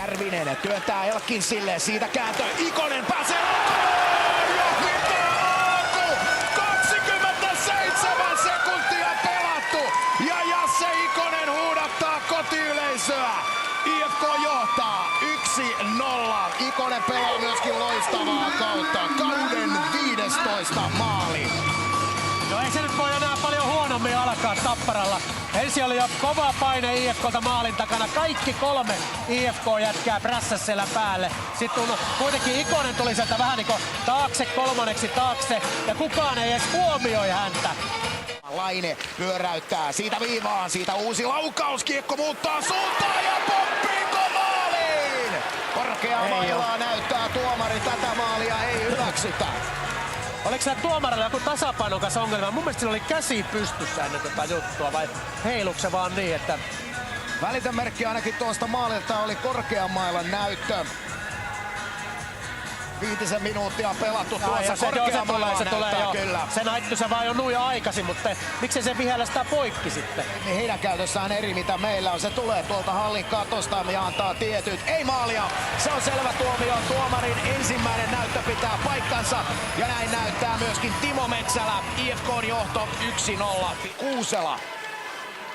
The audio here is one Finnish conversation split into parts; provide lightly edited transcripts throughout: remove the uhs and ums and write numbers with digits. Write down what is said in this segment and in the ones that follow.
Järvinen työntää Elkinsille, siitä kääntö, Ikonen pääsee laukoon! Ja mitä alku! 27 sekuntia pelattu! Ja Jasse Ikonen huudattaa kotiyleisöä. IFK johtaa 1-0. Ikonen pelaa myöskin loistavaa kautta. Kauden 15 maali. No ei se nyt voi enää paljon huonommin alkaa Tapparalla. Ensin oli jo kova paine IFK:lta maalin takana. Kaikki 3 IFK-jätkää prässäs siellä päälle. Sitten kuitenkin Ikonen tuli sieltä vähän niin kuin taakse, kolmanneksi taakse. Ja kukaan ei edes huomioi häntä. Laine pyöräyttää siitä viivaan, siitä uusi laukaus, kiekko muuttaa suuntaan ja poppiiko maaliin! Korkeaa mailaa näyttää tuomari, tätä maalia ei hyväksytä. Oliko se tuomarilla joku tasapainon kanssa ongelma? Mun mielestä sillä oli käsi pystyssä ennen tätä juttua, vai heiluuko se vaan niin, että... Välitönmerkki ainakin tuosta maalilta oli korkean mailan näyttö. 5 minuuttia pelattu tuossa korkean mailaa näyttää kyllä. Se näyttö se vaan jo nuija aikaisin, mutta miksei se vihellä sitä poikki sitten? Niin heidän käytössään eri mitä meillä on. Se tulee tuolta hallin katosta ja antaa tietyt. Ei maalia! Se on selvä tuomio. Tuomarin ensimmäinen näyttö pitää paikkansa. Ja näin näyttää myöskin Timo Metsälä. IFK:n johto 1-0. Kuusela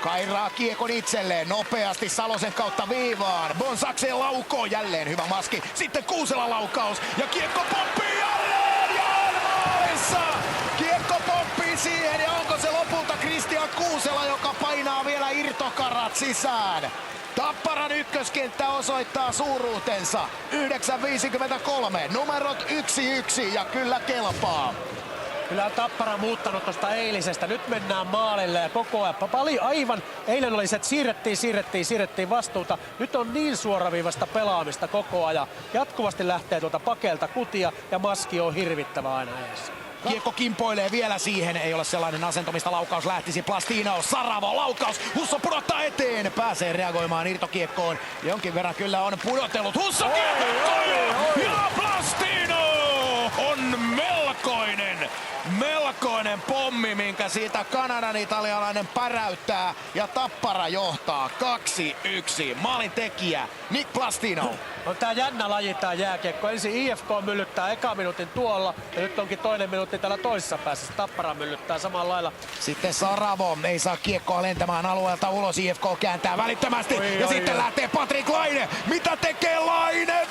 kairaa kiekon itselleen nopeasti Salosen kautta viivaan. Bonsakseen laukoo, jälleen hyvä maski. Sitten Kuusela laukaus ja kiekko pomppii jälleen ja on maalissa! Kiekko pomppii siihen ja onko se lopulta Kristian Kuusela, joka painaa vielä irtokarat sisään. Tapparan ykköskenttä osoittaa suuruutensa. 9.53, numerot 1-1 ja kyllä kelpaa. Kyllä on Tappara muuttanut tuosta eilisestä. Nyt mennään maalille ja koko ajan paljon aivan. Eilen oli se, että siirrettiin vastuuta. Nyt on niin suoraviivasta pelaamista koko ajan. Jatkuvasti lähtee tuolta pakelta kutia ja maski on hirvittävä aina edessä. Kiekko kimpoilee vielä siihen, ei ole sellainen asento, mistä laukaus lähtisi. Plastino, Saravo, laukaus, Husso pudottaa eteen, pääsee reagoimaan irtokiekkoon. Jonkin verran kyllä on pudotellut, Husso kiekko ja Plastino on melkoinen pommi, minkä siitä Kanadan italialainen päräyttää ja Tappara johtaa 2-1. Maalin tekijä Nick Plastino. On tää jännä laji tää jääkiekko. Ensin IFK myllyttää eka minuutin tuolla ja nyt onkin toinen minuutti täällä toisessa päässä. Tappara myllyttää samalla lailla. Sitten Saravo ei saa kiekkoa lentämään alueelta ulos. IFK kääntää välittömästi ja sitten lähtee Patrik Laine. Mitä tekee Laine?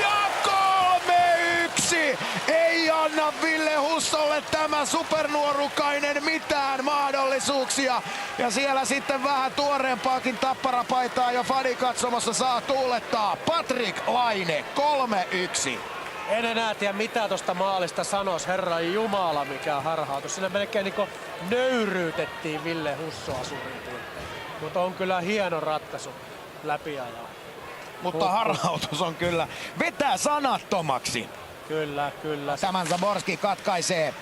Ja 3-1! Ei anna Ville Hussolle tämä supernuorukainen mitään mahdollisuuksia. Ja siellä sitten vähän tuoreempaakin Tapparapaitaa jo fanikatsomossa saa tuulettaa. Patrik Laine 3-1. En enää tiedä mitä tuosta maalista sanois, Herran Jumala, mikä harhautus. Siinä melkein niinku nöyryytettiin Ville Hussoa suurin piirtein. Mutta on kyllä hieno ratkaisu läpiajaa. Mutta harhautus on kyllä, vetää sanattomaksi. Kyllä. Tämän Zaborski katkaisee.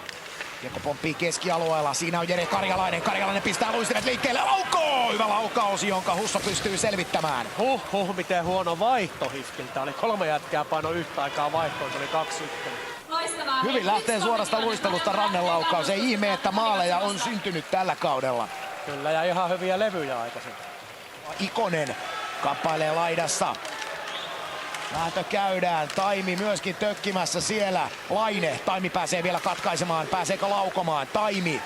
Kiekko pomppii keskialueella. Siinä on Jere Karjalainen. Karjalainen pistää luistimet liikkeelle. Laukoo! Hyvä laukaus, jonka Husso pystyy selvittämään. Miten huono vaihto Hifkiltä. Oli 3 jätkää paino yhtä aikaa vaihtoon. Se oli 2-1. Hyvin lähtee suorasta luistelusta rannelaukaus. Ei ihme, että maaleja on syntynyt tällä kaudella. Kyllä, ja ihan hyviä levyjä aikaisemmin. Ikonen kappailee laidassa. Vääntö käydään, Taimi myöskin tökkimässä siellä. Laine, Taimi pääsee vielä katkaisemaan, pääseekö laukomaan? Taimi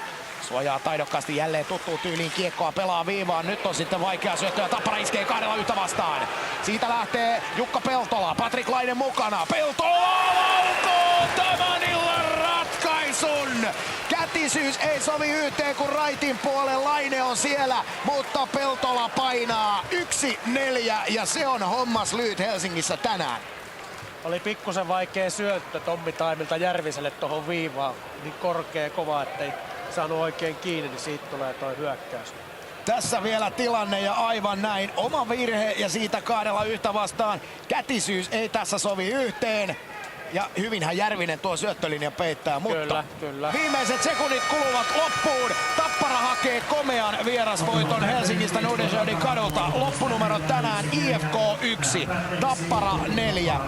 suojaa taidokkaasti jälleen tuttuun tyyliin kiekkoa, pelaa viivaan. Nyt on sitten vaikea syöttö ja Tappara iskee 2 vastaan. Siitä lähtee Jukka Peltola, Patrik Laine mukana. Peltola laukoo tämän illan ratkaisun! Kätisyys ei sovi yhteen, kun raitin puolen Laine on siellä, mutta Peltola painaa 1-4 ja se on hommas lyhyt Helsingissä tänään. Oli pikkusen vaikea syöttö Tommi Taimilta Järviselle tuohon viivaan. Niin korkea kova, ettei saanut oikein kiinni, niin siitä tulee toi hyökkäys. Tässä vielä tilanne ja aivan näin. Oma virhe ja siitä 2 vastaan. Kätisyys ei tässä sovi yhteen. Ja hyvinhän Järvinen tuo syöttölinja peittää, mutta kyllä. Viimeiset sekunnit kuluvat loppuun. Tappara hakee komean vierasvoiton Helsingistä Nordensjödin kadulta. Loppunumerot tänään IFK 1, Tappara 4.